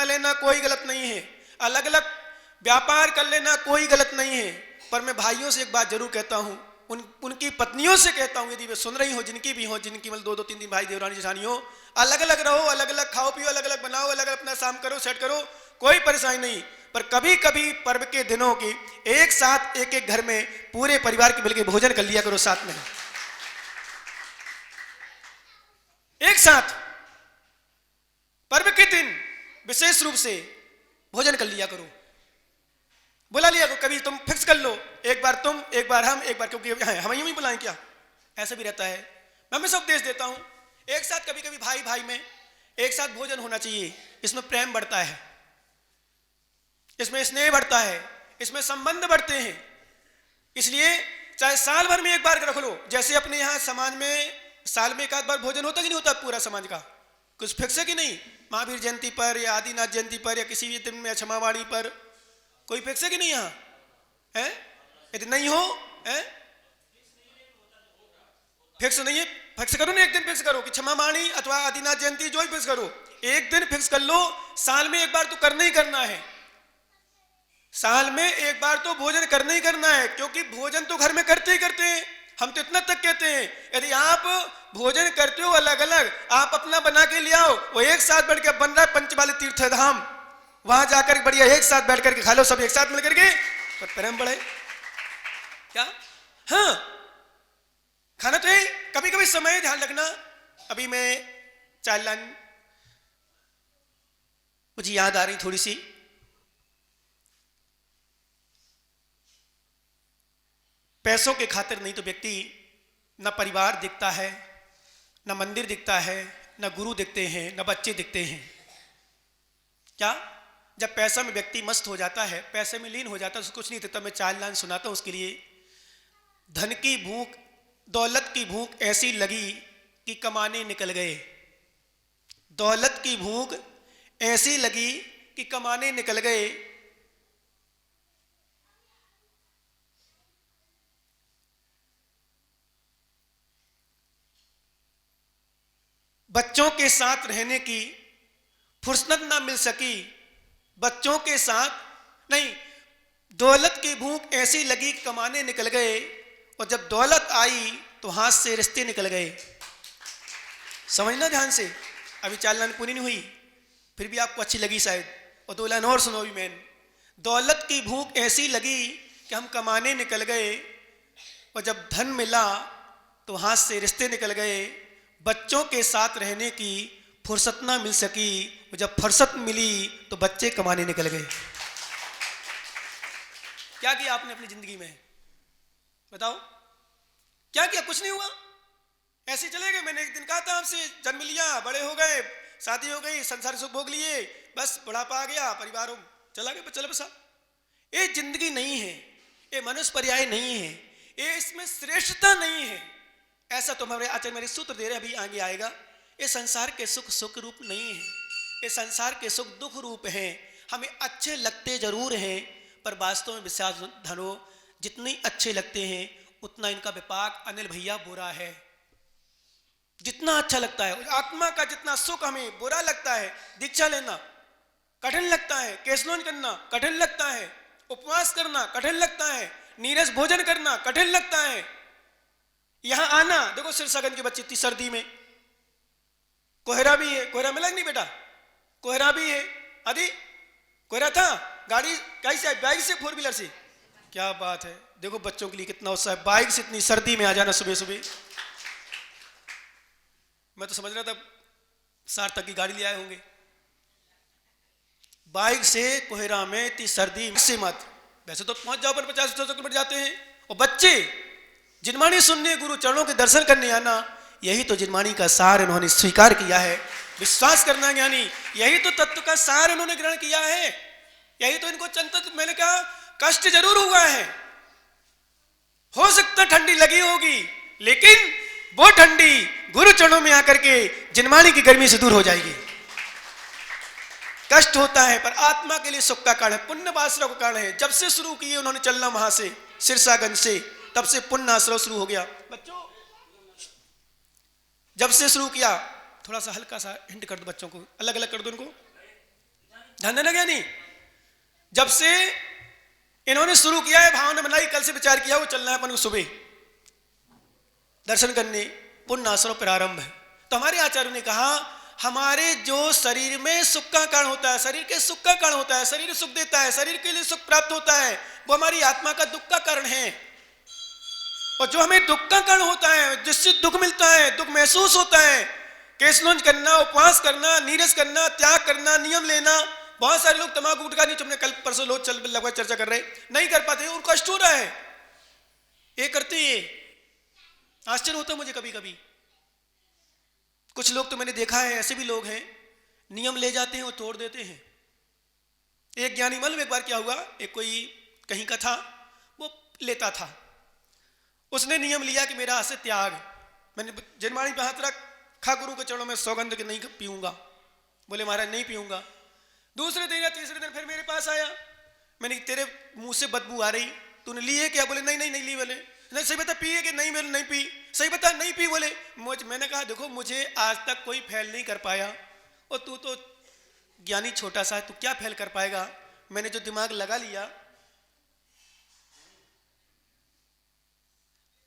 लेना कोई गलत नहीं है, अलग अलग व्यापार कर लेना कोई गलत नहीं है, पर मैं भाइयों से एक बात जरूर कहता हूँ, उनकी पत्नियों से कहता हूँ, यदि वे सुन रही हो, जिनकी भी हो, जिनकी मतलब 2-2 3-3 भाई देवरानी जेठानी हो, अलग अलग रहो, अलग अलग खाओ पियो, अलग अलग बनाओ, अलग अलग अपना शाम करो, सेट करो, कोई परेशानी नहीं, पर कभी कभी पर्व के दिनों की एक साथ एक एक घर में पूरे परिवार के मिलकर भोजन कर लिया करो साथ में, एक साथ पर्व के दिन विशेष रूप से भोजन कर लिया करो, बुला लिया करो, कभी तुम फिक्स कर लो, एक बार तुम, एक बार हम, एक बार, क्योंकि हम यूं ही बुलाएं क्या, ऐसा भी रहता है। मैं हमेशा उपदेश देता हूं, एक साथ कभी कभी भाई भाई में एक साथ भोजन होना चाहिए, इसमें प्रेम बढ़ता है, इसमें स्नेह बढ़ता है, इसमें संबंध बढ़ते हैं, इसलिए चाहे साल भर में एक बार रख लो, जैसे अपने यहाँ समाज में साल में एक आध बार भोजन होता कि नहीं होता पूरा समाज का, कुछ फिक्स है कि नहीं, महावीर जयंती पर या आदिनाथ जयंती पर या किसी भी दिन में क्षमावाणी पर कोई फिक्स है कि नहीं यहाँ है, यदि नहीं हो है फिक्स नहीं है, फिक्स करो ना, एक दिन फिक्स करो कि क्षमावाणी अथवा आदिनाथ जयंती जो ही फिक्स करो, एक दिन फिक्स कर लो, साल में एक बार तो करना ही करना है, साल में एक बार तो भोजन करना ही करना है, क्योंकि भोजन तो घर में करते ही करते हैं, हम तो इतना तक कहते हैं, यदि आप भोजन करते हो अलग अलग, आप अपना बना के ले आओ, वो एक साथ बैठ के बन रहा है पंचवाली तीर्थ धाम, वहां जाकर बढ़िया एक साथ बैठ करके खा लो, सब एक साथ मिलकर के, तो प्रेम बढ़े क्या। हाँ खाना तो है, कभी कभी समय ध्यान रखना, अभी मैं चालान मुझे याद आ रही थोड़ी सी, पैसों के खातिर नहीं तो व्यक्ति न परिवार दिखता है, न मंदिर दिखता है, न गुरु दिखते हैं, न बच्चे दिखते हैं, क्या जब पैसा में व्यक्ति मस्त हो जाता है, पैसे में लीन हो जाता है, उसको कुछ नहीं दिखता। मैं चार लाइन सुनाता हूं उसके लिए। धन की भूख, दौलत की भूख ऐसी लगी कि कमाने निकल गए, दौलत की भूख ऐसी लगी कि कमाने निकल गए, बच्चों के साथ रहने की फुर्सत ना मिल सकी, बच्चों के साथ नहीं, दौलत की भूख ऐसी लगी कमाने निकल गए, और जब दौलत आई तो हाथ से रिश्ते निकल गए। समझना ध्यान से, अभी 4 लाइन पूरी नहीं हुई, फिर भी आपको अच्छी लगी शायद, और 2 लाइन और सुनो भी मैंने। दौलत की भूख ऐसी लगी कि हम कमाने निकल गए, और जब धन मिला तो हाथ से रिश्ते निकल गए, बच्चों के साथ रहने की फुर्सत ना मिल सकी, जब फुर्सत मिली तो बच्चे कमाने निकल गए। क्या किया आपने अपनी जिंदगी में, बताओ क्या किया? कुछ नहीं हुआ, ऐसे चले गए। मैंने एक दिन कहा था आपसे, जन्म लिया, बड़े हो गए, शादी हो गई, संसार सुख भोग लिए, बस बुढ़ापा आ गया, परिवार हो चला गया, चलो बसा। ये जिंदगी नहीं है, ये मनुष्य पर्याय नहीं है, ये इसमें श्रेष्ठता नहीं है। ऐसा तो हमारे आचार्य मेरे सूत्र दे रहे, अभी आगे आएगा। ये संसार के सुख सुख रूप नहीं है, ये संसार के सुख दुख रूप हैं। हमें अच्छे लगते जरूर हैं, पर वास्तव में विश्वास धनो, जितने अच्छे लगते हैं उतना इनका विपाक अनिल भैया बुरा है। जितना अच्छा लगता है आत्मा का, जितना सुख हमें बुरा लगता है, दीक्षा लेना कठिन लगता है, केसलोन करना कठिन लगता है, उपवास करना कठिन लगता है, नीरस भोजन करना कठिन लगता है, यहां आना। देखो सिरसागंज की बच्ची इतनी सर्दी में, कोहरा भी है, कोहरा मिला नहीं बेटा, कोहरा भी है, आदि कोहरा था, गाड़ी कैसे, बाइक से, 4 व्हीलर से, क्या बात है। देखो बच्चों के लिए कितना उत्साह है, बाइक से इतनी सर्दी में आ जाना सुबह सुबह। मैं तो समझ रहा था सार्थक की गाड़ी ले आए होंगे, बाइक से कोहरा में इतनी सर्दी से मत। वैसे तो पहुंच जाओ पर 50-60 किलोमीटर जाते हैं। और बच्चे जिनवाणी सुनने, गुरु चरणों के दर्शन करने आना, यही तो जिनवाणी का सार इन्होंने स्वीकार किया है। विश्वास करना ज्ञानी, यही तो तत्व का सार इन्होंने ग्रहण किया है, यही तो इनको चंतत। मैंने कहा कष्ट जरूर हुआ है, हो सकता ठंडी लगी होगी, लेकिन वो ठंडी गुरु चरणों में आकर के जिनवाणी की गर्मी से दूर हो जाएगी। कष्ट होता है पर आत्मा के लिए सुख का कारण है, पुण्य आश्रय का कारण है। जब से शुरू किए उन्होंने चलना वहां से सिरसागंज से, तब से पुण्य आश्रय शुरू हो गया। बच्चों जब से शुरू किया, थोड़ा सा हल्का सा हिंट कर दो बच्चों को, अलग अलग कर दो उनको। ध्यान देना ज्ञानी, जब से इन्होंने शुरू किया है, भावना बनाई, कल से विचार किया, वो चलना है अपन को सुबह दर्शन करने, पुण्य आश्रम प्रारंभ है। तो हमारे आचार्यों ने कहा हमारे जो शरीर में सुख का कारण होता है, शरीर के सुख का कारण होता है, शरीर सुख देता है, शरीर के लिए सुख प्राप्त होता है, वो हमारी आत्मा का दुख का कारण है। और जो हमें दुख का कारण होता है, जिससे दुख मिलता है, दुख महसूस होता है, केसलोंज करना, उपवास करना, नीरस करना, त्याग करना, नियम लेना, बहुत सारे लोग तंबाकू गुटखा नहीं, तुमने कल परसों लोग चल लगभग चर्चा कर रहे, नहीं कर पाते, उनको कष्ट हो रहा है, ये करते हैं। आश्चर्य होता है मुझे कभी कभी, कुछ लोग तो मैंने देखा है, ऐसे भी लोग हैं, नियम ले जाते हैं और तोड़ देते हैं। एक ज्ञानी मालूम एक बार क्या हुआ, एक कोई कहीं का था, वो लेता था, उसने नियम लिया कि मेरा आज से त्याग, मैंने जिनवाणी पे हाथ रखा, गुरु के चरणों में सौगंध के नहीं पीऊंगा, बोले महाराज नहीं पीऊंगा। दूसरे दिन या तीसरे दिन फिर मेरे पास आया, मैंने तेरे मुंह से बदबू आ रही, तूने लिए क्या? बोले नहीं नहीं नहीं ली। बोले नहीं सही बता पिए कि नहीं? मैंने नहीं पी। सही बता नहीं पी। बोले मैंने कहा देखो मुझे आज तक कोई फैल नहीं कर पाया, और तू तो ज्ञानी छोटा सा है, तू क्या फैल कर पाएगा? मैंने जो दिमाग लगा लिया,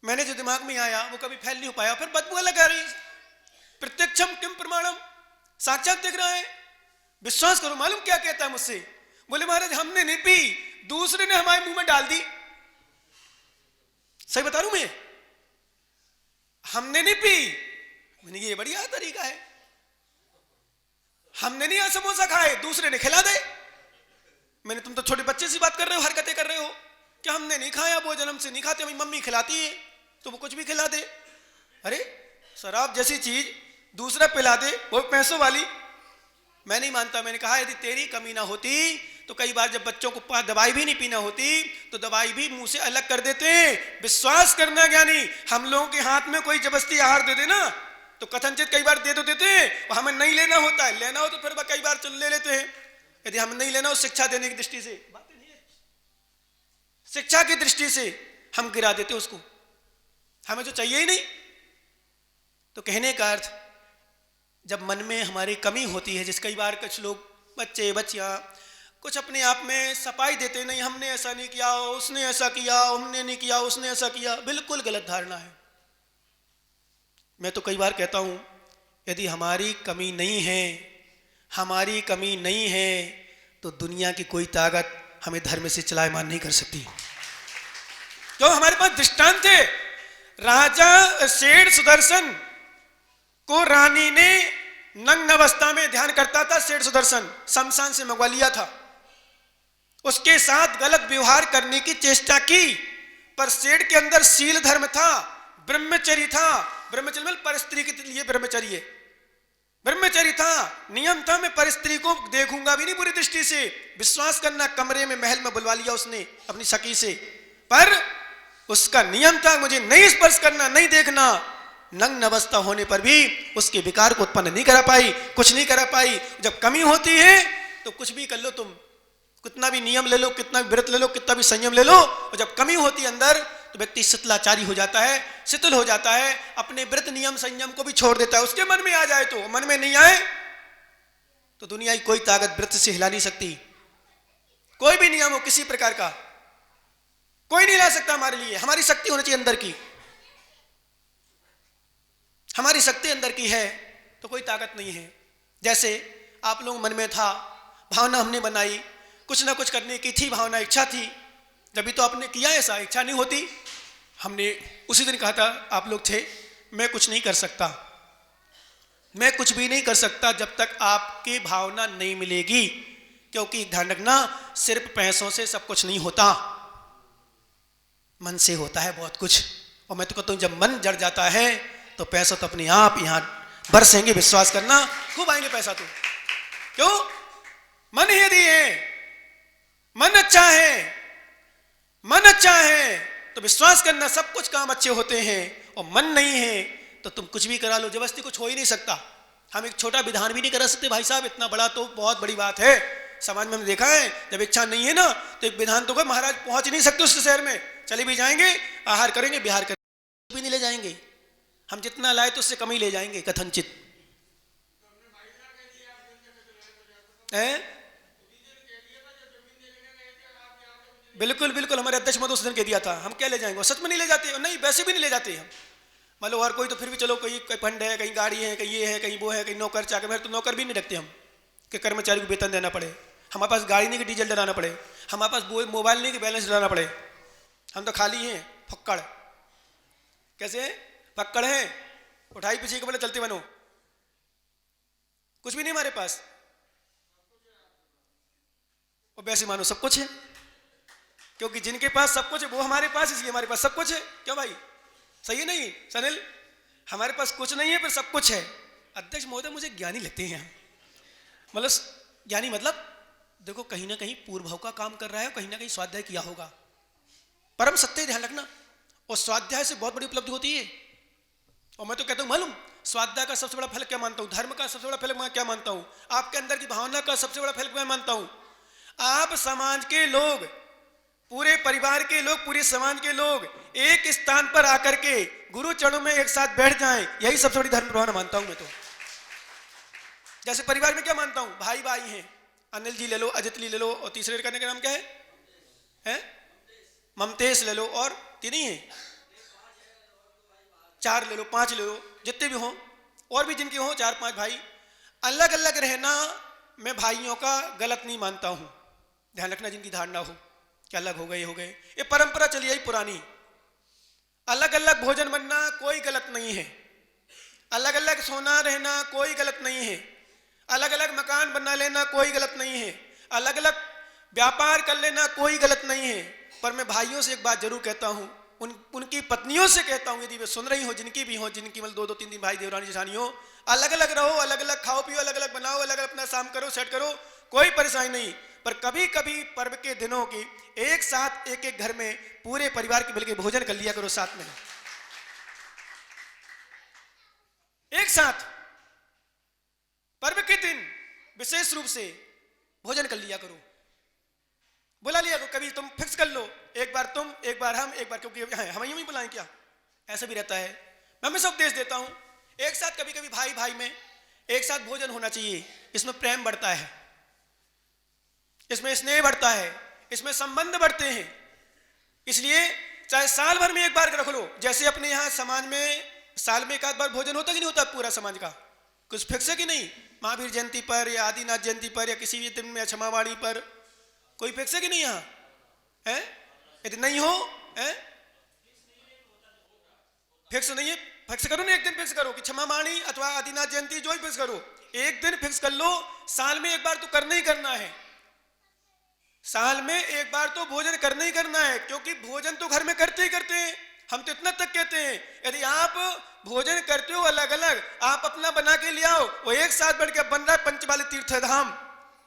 मैंने जो दिमाग में आया वो कभी फैल नहीं हो पाया। फिर बदबू लगा रही, प्रत्यक्षम किम प्रमाणम, साक्षात दिख रहा है, विश्वास करो। मालूम क्या कहता है मुझसे? बोले महाराज हमने नहीं पी, दूसरे ने हमारे मुंह में डाल दी। सही बता रहा हूं मैं, हमने नहीं पी। मैंने ये बढ़िया तरीका है, हमने नहीं आज समोसा खाए, दूसरे ने खिला दे। मैंने तुम तो छोटे बच्चे सी बात कर रहे हो, हरकतें कर रहे हो कि हमने नहीं खाया, वो जन्म से नहीं खाते, हमारी मम्मी खिलाती है तो वो कुछ भी खिला दे। अरे शराब जैसी चीज दूसरा पिला दे, वो पैसों वाली। मैं नहीं मानता। मैंने कहा यदि तेरी कमी ना होती तो कई बार जब बच्चों को दवाई भी नहीं पीना होती तो दवाई भी मुंह से अलग कर देते। विश्वास करना ज्ञानी, हम लोगों के हाथ में कोई जबरदस्ती आहार दे देना तो कथनचित कई बार दे तो देते हैं, और हमें नहीं लेना होता है, लेना हो तो फिर कई बार चल ले लेते हैं। यदि हमें नहीं लेना हो शिक्षा देने की दृष्टि से, बात नहीं है, शिक्षा की दृष्टि से हम गिरा देते उसको, हमें जो चाहिए ही नहीं। तो कहने का अर्थ जब मन में हमारी कमी होती है, जिस कई बार कुछ लोग बच्चे बच्चियां कुछ अपने आप में सफाई देते, नहीं हमने ऐसा नहीं किया, उसने ऐसा किया, हमने नहीं किया, उसने ऐसा किया, बिल्कुल गलत धारणा है। मैं तो कई बार कहता हूं यदि हमारी कमी नहीं है, हमारी कमी नहीं है तो दुनिया की कोई ताकत हमें धर्म से चलायमान नहीं कर सकती। क्यों? हमारे पास दृष्टांत है। राजा सेठ सुदर्शन को रानी ने नग्न अवस्था में ध्यान करता था, सेठ सुदर्शन शमशान से मंगवा लिया था, उसके साथ गलत व्यवहार करने की चेष्टा की, पर सेठ के अंदर शील धर्म था, ब्रह्मचर्य था। ब्रह्मचर्य मतलब परस्त्री के लिए ब्रह्मचर्य, ब्रह्मचर्य था, नियम था, मैं परस्त्री को देखूंगा भी नहीं बुरी दृष्टि से। विश्वास करना, कमरे में महल में बुलवा लिया उसने अपनी सखी से, पर उसका नियम था मुझे नहीं स्पर्श करना, नहीं देखना। नग्न अवस्था होने पर भी उसके विकार को उत्पन्न नहीं करा पाई, कुछ नहीं करा पाई। जब कमी होती है तो कुछ भी कर लो तुम, कितना भी नियम ले लो, कितना भी व्रत ले लो, कितना भी संयम ले लो, और जब कमी होती है अंदर तो व्यक्ति शिथिलाचारी हो जाता है, शिथिल हो जाता है, अपने व्रत नियम संयम को भी छोड़ देता है। उसके मन में आ जाए तो, मन में नहीं आए तो दुनिया की कोई ताकत व्रत से हिला नहीं सकती। कोई भी नियम हो किसी प्रकार का, कोई नहीं ला सकता हमारे लिए। हमारी शक्ति होनी चाहिए अंदर की, हमारी शक्ति अंदर की है तो कोई ताकत नहीं है। जैसे आप लोग मन में था, भावना हमने बनाई, कुछ ना कुछ करने की थी भावना, इच्छा थी, जब तो आपने किया। ऐसा इच्छा नहीं होती, हमने उसी दिन कहा था, आप लोग थे, मैं कुछ नहीं कर सकता, मैं कुछ भी नहीं कर सकता जब तक आपकी भावना नहीं मिलेगी। क्योंकि ध्यान रखना, सिर्फ पैसों से सब कुछ नहीं होता, मन से होता है बहुत कुछ। और मैं तो कहता हूं जब मन जड़ जाता है तो पैसा तो अपने आप यहां बरसेंगे। विश्वास करना, खूब आएंगे पैसा तो। क्यों? मन यदि है, मन अच्छा है, मन अच्छा है तो विश्वास करना सब कुछ काम अच्छे होते हैं। और मन नहीं है तो तुम कुछ भी करा लो, जबरदस्ती कुछ हो ही नहीं सकता। हम एक छोटा विधान भी नहीं करा सकते भाई साहब, इतना बड़ा तो बहुत बड़ी बात है। समाज में हमने देखा है जब इच्छा नहीं है ना तो एक विधान तो महाराज पहुंच नहीं सकते उस शहर में, चले भी जाएंगे, आहार करेंगे, बिहार करेंगे, भी नहीं ले जाएंगे। हम जितना लाए तो उससे कम ही ले जाएंगे कथनचित। बिल्कुल बिल्कुल, हमारे अध्यक्ष महोदय उस दिन कह दिया था, हम क्या ले जाएंगे, सच में नहीं ले जाते, और नहीं वैसे भी नहीं ले जाते हम। मान लो और कोई तो फिर भी चलो, कहीं फंड है, कहीं गाड़ी है, कहीं ये है, कहीं वो है, कहीं नौकर चाकर, मेरे तो नौकर भी नहीं रखते हम कि कर्मचारी को वेतन देना पड़े, हमारे पास गाड़ी नहीं कि डीजल डलाना पड़े, हमारे पास मोबाइल नहीं कि बैलेंस डलाना पड़े, हम तो खाली हैं फक्कड़। कैसे फक्कड़ हैं, उठाई पीछे के बोले चलते बनो, कुछ भी नहीं हमारे पास, और वैसे मानो सब कुछ है, क्योंकि जिनके पास सब कुछ है वो हमारे पास, इसलिए हमारे पास सब कुछ है। क्यों भाई, सही है नहीं सनिल, हमारे पास कुछ नहीं है पर सब कुछ है। अध्यक्ष महोदय मुझे ज्ञानी लगते हैं, मतलब ज्ञानी मतलब देखो कहीं ना कहीं पूर्व भाव का काम कर रहा है, कहीं ना कहीं स्वाध्याय किया होगा, परम सत्य ध्यान रखना, और स्वाध्याय से बहुत बड़ी उपलब्धि होती है। और मैं तो कहता हूँ मालूम, स्वाध्याय का सबसे बड़ा फल क्या मानता हूँ, धर्म का सबसे बड़ा फल मैं क्या मानता हूँ, आपके अंदर की भावना का सबसे बड़ा फल मैं मानता हूँ, आप समाज के लोग, पूरे परिवार के लोग, पूरे समाज के लोग एक स्थान पर आकर के गुरु चरणों में एक साथ बैठ जाएं, यही सबसे बड़ी धर्म भावना मानता हूं मैं तो। जैसे परिवार में क्या मानता हूं, भाई भाई हैं, अनिल जी ले लो, अजित ले लो, और तीसरे लड़का का नाम क्या है? ममतेश ले लो, और तीन ही हैं, 4 ले लो, 5 ले लो, जितने भी हों, और भी जिनके हों 4-5 भाई, अलग अलग रहना मैं भाइयों का गलत नहीं मानता हूं। ध्यान रखना, जिनकी धारणा हो कि अलग हो गए, ये परंपरा चली आई पुरानी। अलग अलग भोजन बनना कोई गलत नहीं है, अलग अलग सोना रहना कोई गलत नहीं है, अलग अलग मकान बना लेना कोई गलत नहीं है, अलग अलग व्यापार कर लेना कोई गलत नहीं है। पर मैं भाइयों से एक बात जरूर कहता हूं, उनकी पत्नियों से कहता हूं, यदि वे सुन रही हो, जिनकी भी हो, जिनकी मतलब 2-2, 3-3 भाई देवरानी जेठानी हो, अलग अलग रहो, अलग अलग खाओ पियो, अलग अलग बनाओ, अलग अलग अपना शाम करो, सेट करो, कोई परेशानी नहीं। पर कभी कभी पर्व के दिनों की एक साथ एक एक घर में पूरे परिवार के मिलकर भोजन कर लिया करो, साथ में एक साथ पर्व के दिन विशेष रूप से भोजन कर लिया करो, बुला लिया करो। कभी तुम फिक्स कर लो, एक बार तुम, एक बार हम, एक बार, क्योंकि हम यूं ही बुलाएं क्या, ऐसा भी रहता है। मैं हमेशा उपदेश देता हूं, एक साथ कभी कभी भाई भाई में एक साथ भोजन होना चाहिए, इसमें प्रेम बढ़ता है, इसमें स्नेह बढ़ता है, इसमें संबंध बढ़ते हैं। इसलिए चाहे साल भर में एक बार रख लो, जैसे अपने यहाँ समाज में साल में एक आध बार भोजन होता कि नहीं होता, पूरा समाज का कुछ फिक्स है कि नहीं, महावीर जयंती पर या आदिनाथ जयंती पर या किसी भी दिन में, क्षमावाणी पर, कोई फिक्स है कि नहीं यहाँ है? यदि नहीं हो है, फिक्स नहीं है, फिक्स करो ना, एक दिन फिक्स करो कि क्षमावाणी अथवा आदिनाथ जयंती, जो ही फिक्स करो, एक दिन फिक्स कर लो, साल में एक बार तो करना ही करना है, साल में एक बार तो भोजन करना ही करना है, क्योंकि भोजन तो घर में करते ही करते हैं। हम तो इतना तक कहते हैं, यदि आप भोजन करते हो अलग अलग, आप अपना बना के ले आओ, वो एक साथ बैठ के बन रहा है पंचवाली तीर्थ धाम,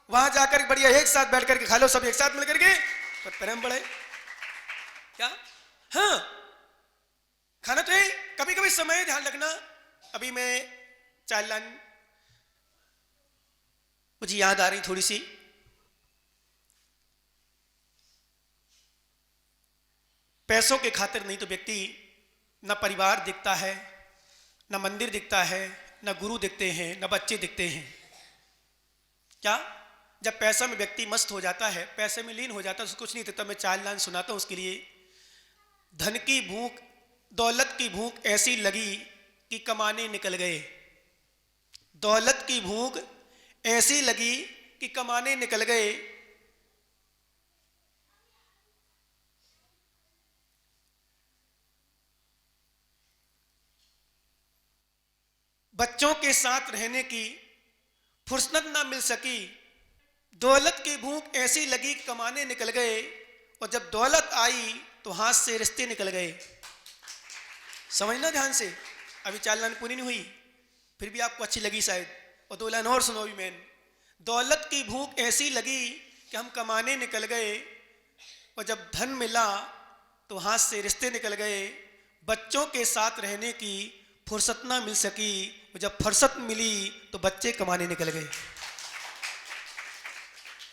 वहां जाकर बढ़िया एक साथ बैठ करके खा लो, सब एक साथ मिलकर के, तो प्रेम बढ़े क्या। हाँ, खाना तो है, कभी कभी समय ध्यान रखना। अभी मैं चाइल्ड लाइन मुझे याद आ रही थोड़ी सी, पैसों के खातिर नहीं तो व्यक्ति न परिवार दिखता है, न मंदिर दिखता है, न गुरु दिखते हैं, न बच्चे दिखते हैं। क्या, जब पैसा में व्यक्ति मस्त हो जाता है, पैसे में लीन हो जाता है, उसको कुछ नहीं दिखता। मैं चाइल्ड लाइन सुनाता हूं उसके लिए। धन की भूख, दौलत की भूख ऐसी लगी कि कमाने निकल गए, दौलत की भूख ऐसी लगी कि कमाने निकल गए, बच्चों के साथ रहने की फुर्सत ना मिल सकी, दौलत की भूख ऐसी लगी कि कमाने निकल गए, और जब दौलत आई तो हाथ से रिश्ते निकल गए। समझना ध्यान से, अभी 4 लाइन पूरी नहीं हुई, फिर भी आपको अच्छी लगी शायद, और 2 लाइन और सुनो भी मैन। दौलत की भूख ऐसी लगी कि हम कमाने निकल गए, और जब धन मिला तो हाथ से रिश्ते निकल गए, बच्चों के साथ रहने की फुर्सत ना मिल सकी, जब फुर्सत मिली तो बच्चे कमाने निकल गए।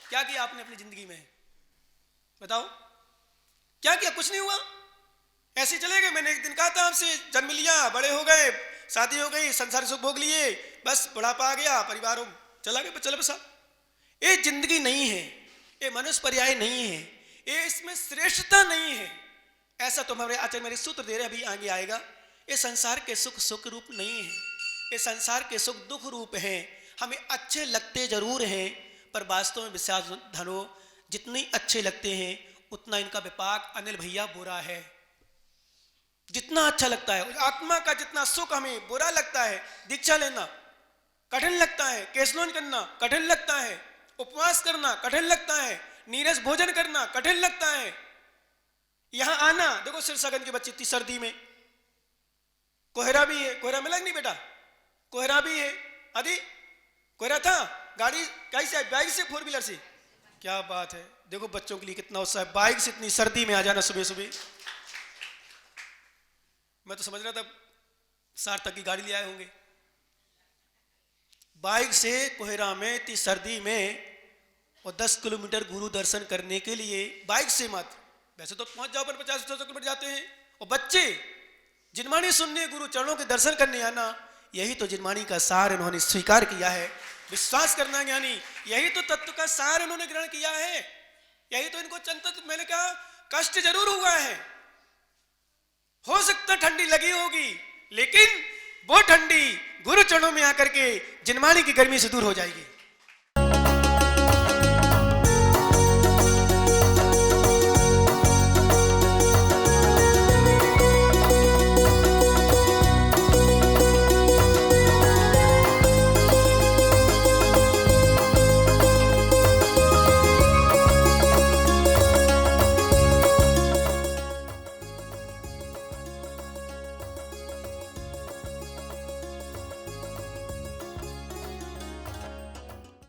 क्या किया आपने अपनी जिंदगी में, बताओ क्या किया? कुछ नहीं हुआ, ऐसे चले गए। मैंने एक दिन कहा था आपसे, जन्म लिया, बड़े हो गए, शादी हो गई, संसार सुख भोग लिए, बस बुढ़ापा आ गया, परिवार चला गया, चले बसा। ये जिंदगी नहीं है, ये मनुष्य पर्याय नहीं है, ये इसमें श्रेष्ठता नहीं है। ऐसा तो हमारे आचार्य मेरे सूत्र दे रहे, अभी आगे आएगा। ये संसार के सुख सुख रूप नहीं है, ये संसार के सुख दुख रूप हैं। हमें अच्छे लगते जरूर हैं, पर वास्तव में विश्वास धनो जितने अच्छे लगते हैं उतना इनका विपाक अनिल भैया बुरा है। जितना अच्छा लगता है आत्मा का, जितना सुख हमें बुरा लगता है, दीक्षा लेना कठिन लगता है, केसलोन करना कठिन लगता है, उपवास करना कठिन लगता है, नीरस भोजन करना कठिन लगता है, यहां आना देखो सिरसागंज के बच्चे इतनी सर्दी में, कोहरा भी है, कोहरा मिला नहीं बेटा, कोहरा भी है, आदि कोहरा था, गाड़ी कैसे, बाइक से फोर व्हीलर से, क्या बात है। देखो बच्चों के लिए कितना उत्साह है, बाइक से इतनी सर्दी में आ जाना सुबह सुबह। मैं तो समझ रहा था सार्थक की गाड़ी ले आए होंगे, बाइक से कोहरा में इतनी सर्दी में, और 10 किलोमीटर गुरु दर्शन करने के लिए बाइक से मात्र, वैसे तो पहुंच जाओ पर 50-100 किलोमीटर जाते हैं। और बच्चे जिनवाणी सुनने, गुरु चरणों के दर्शन करने आना, यही तो जिनवाणी का सार इन्होंने स्वीकार किया है। विश्वास करना ज्ञानी, यही तो तत्व का सार इन्होंने ग्रहण किया है। यही तो इनको चंतत, मैंने कहा कष्ट जरूर हुआ है, हो सकता ठंडी लगी होगी, लेकिन वो ठंडी गुरु चरणों में आकर के जिनवाणी की गर्मी से दूर हो जाएगी।